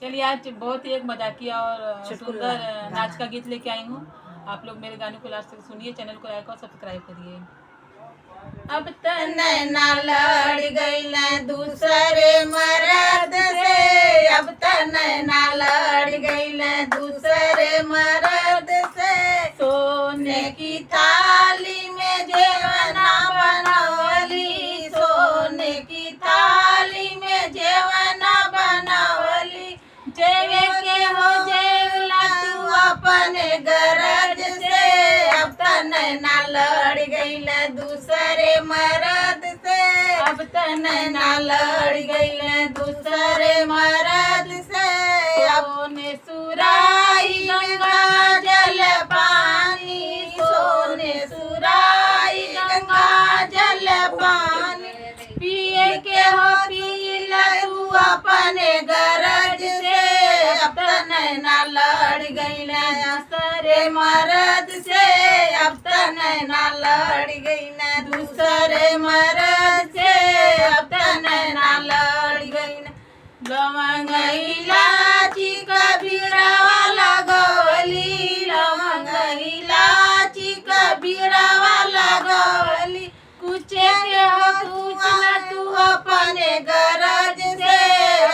चलिए आज बहुत ही एक मजाकिया और सुंदर नाच का गीत लेके आई हूँ। आप लोग मेरे गाने को लास्ट तक सुनिए, चैनल को लाइक और सब्सक्राइब करिए। अब नैना लड़ गईल दूसरे मर्द से, अब नैना लड़ गईल दूसरे मर्द से। सोने की थाली में जेवना बनवली, सोने की थाली में जेवना बनवली। जेवे के हो जेवला तू अपने गरज से, अब नैना लड़ गईल दूसरे मर्द से, अब नैना लड़ गईल दूसरे मर्द से। सोने सुराई गंगा जल पानी, सोने सुराई गंगा जल पानी। पिए के हो पी लू अपने गरज से, अब नैना लड़ गईल दूसरे मर्द से, अब नैना लड़ गईल दूसरे मर्द से, अब नैना लड़ गईल। लवंग इलाची कबीरवा लगवली, लवंग इलाची कबीरवा लगवली। कुचे के हो कुछ न तू अपने गरज से,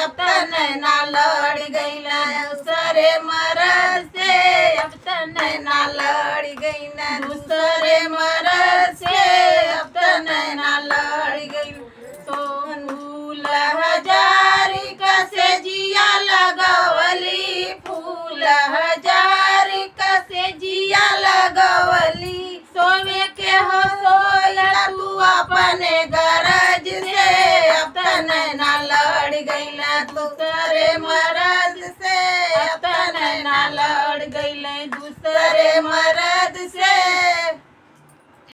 अब नैना लड़ गईल दूसरे मर्द से, अब नैना लड़ गईल दूसरे मर्द से, अब नैना लड़ गईल। फूल हजारी कसे जिया लगवली, फूल हजारी कसे जिया लगवली। सोवे के हो सोया तू अपने